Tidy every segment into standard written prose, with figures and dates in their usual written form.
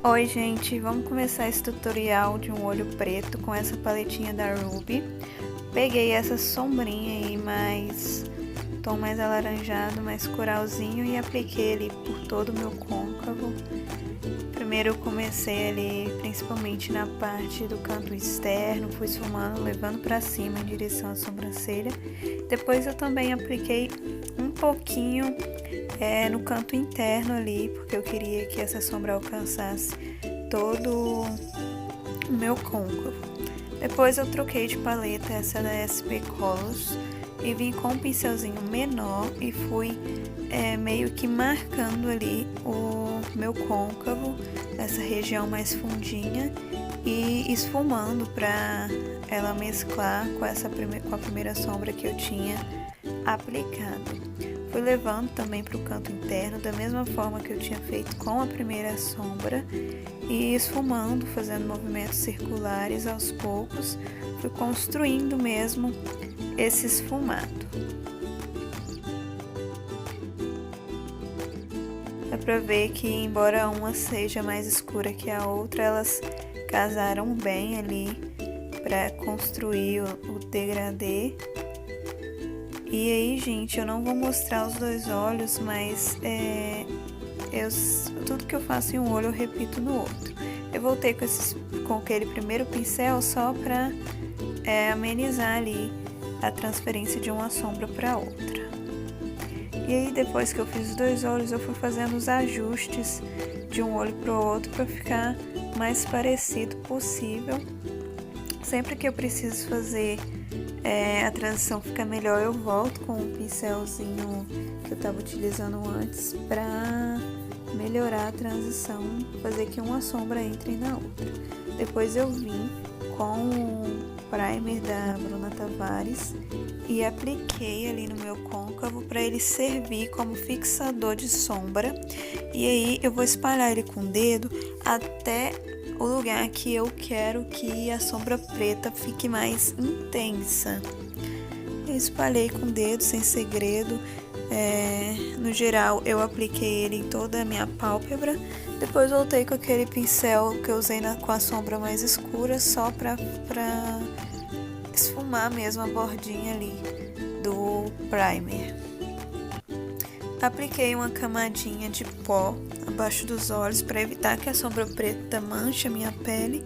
Oi gente, vamos começar esse tutorial de um olho preto com essa paletinha da Ruby. Peguei essa sombrinha aí, tom mais alaranjado, mais coralzinho, e apliquei ali por todo o meu côncavo. Primeiro eu comecei ali principalmente na parte do canto externo, fui esfumando, levando para cima em direção à sobrancelha. Depois eu também apliquei um pouquinho no canto interno ali, porque eu queria que essa sombra alcançasse todo o meu côncavo. Depois eu troquei de paleta, essa da SP Colors, e vim com um pincelzinho menor e fui meio que marcando ali o meu côncavo, essa região mais fundinha, e esfumando para ela mesclar com a primeira sombra que eu tinha aplicado. Fui levando também para o canto interno, da mesma forma que eu tinha feito com a primeira sombra, e esfumando, fazendo movimentos circulares aos poucos, fui construindo mesmo esse esfumado. Dá pra ver que, embora uma seja mais escura que a outra, elas casaram bem ali para construir o degradê. E aí, gente, eu não vou mostrar os dois olhos, mas tudo que eu faço em um olho eu repito no outro. Eu voltei com aquele primeiro pincel só para amenizar ali a transferência de uma sombra para outra. E aí, depois que eu fiz os dois olhos, eu fui fazendo os ajustes de um olho para o outro para ficar mais parecido possível. Sempre que eu preciso fazer a transição ficar melhor, eu volto com o pincelzinho que eu estava utilizando antes para melhorar a transição, fazer que uma sombra entre na outra. Depois eu vim com o primer da Bruna Tavares e apliquei ali no meu côncavo para ele servir como fixador de sombra. E aí eu vou espalhar ele com o dedo até o lugar que eu quero que a sombra preta fique mais intensa. Eu espalhei com o dedo, sem segredo. No geral, eu apliquei ele em toda a minha pálpebra. Depois voltei com aquele pincel que eu usei com a sombra mais escura, só para esfumar mesmo a bordinha ali do primer. Apliquei uma camadinha de pó abaixo dos olhos para evitar que a sombra preta manche a minha pele.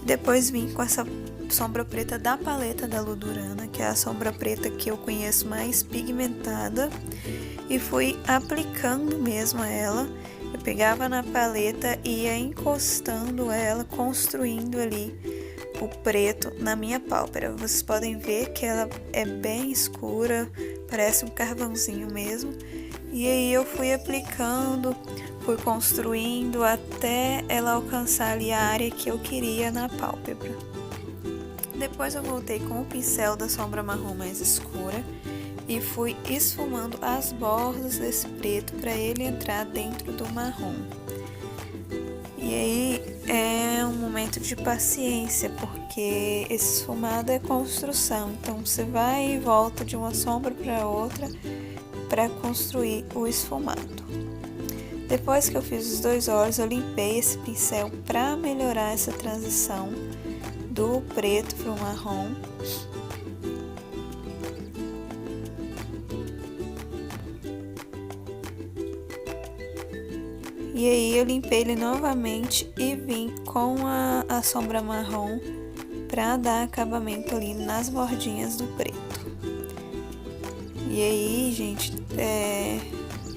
Depois vim com essa sombra preta da paleta da Ludurana, que é a sombra preta que eu conheço mais pigmentada, e fui aplicando mesmo ela. Eu pegava na paleta e ia encostando ela, construindo ali o preto na minha pálpebra. Vocês podem ver que ela é bem escura, parece um carvãozinho mesmo. E aí eu fui aplicando, fui construindo até ela alcançar ali a área que eu queria na pálpebra. Depois eu voltei com o pincel da sombra marrom mais escura e fui esfumando as bordas desse preto para ele entrar dentro do marrom. E aí é um momento de paciência, porque esse esfumado é construção, então você vai e volta de uma sombra para outra para construir o esfumado. Depois que eu fiz os dois olhos, eu limpei esse pincel para melhorar essa transição do preto para o marrom. E aí eu limpei ele novamente e vim com a sombra marrom para dar acabamento ali nas bordinhas do preto. E aí, gente,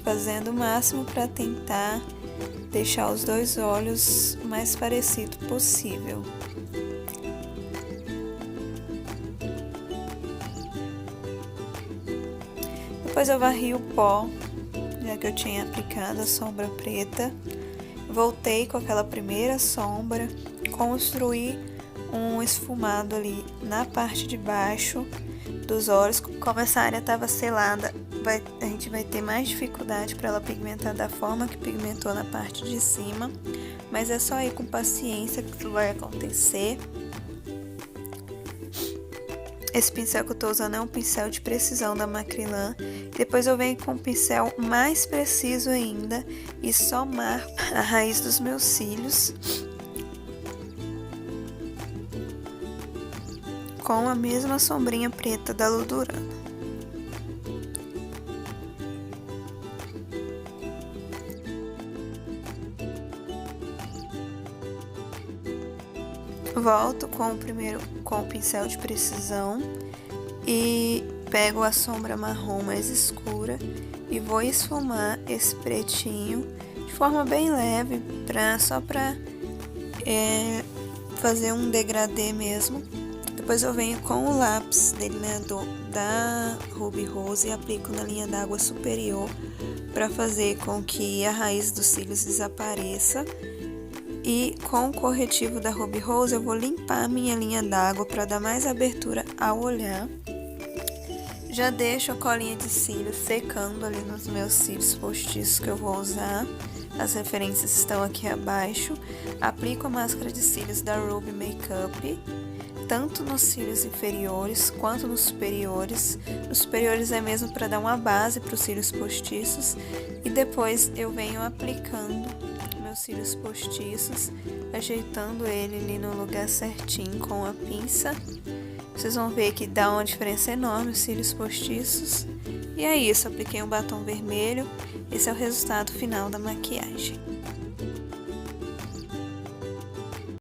fazendo o máximo para tentar deixar os dois olhos o mais parecido possível. Depois eu varri o pó, já que eu tinha aplicado a sombra preta. Voltei com aquela primeira sombra, construí um esfumado ali na parte de baixo dos olhos. Como essa área estava selada, a gente vai ter mais dificuldade para ela pigmentar da forma que pigmentou na parte de cima, mas é só ir com paciência que isso vai acontecer. Esse pincel que eu tô usando é um pincel de precisão da Macrylan Depois eu venho com um pincel mais preciso ainda e só marco a raiz dos meus cílios com a mesma sombrinha preta da Ludurana. Volto com o pincel de precisão e pego a sombra marrom mais escura e vou esfumar esse pretinho de forma bem leve, só para fazer um degradê mesmo. Depois eu venho com o lápis delineador da Ruby Rose e aplico na linha d'água superior para fazer com que a raiz dos cílios desapareça. E com o corretivo da Ruby Rose eu vou limpar a minha linha d'água para dar mais abertura ao olhar. Já deixo a colinha de cílios secando ali nos meus cílios postiços que eu vou usar. As referências estão aqui abaixo. Aplico a máscara de cílios da Ruby Makeup, tanto nos cílios inferiores quanto nos superiores. Nos superiores é mesmo para dar uma base para os cílios postiços. E depois eu venho aplicando meus cílios postiços, ajeitando ele ali no lugar certinho com a pinça. Vocês vão ver que dá uma diferença enorme os cílios postiços. E é isso, apliquei um batom vermelho. Esse é o resultado final da maquiagem.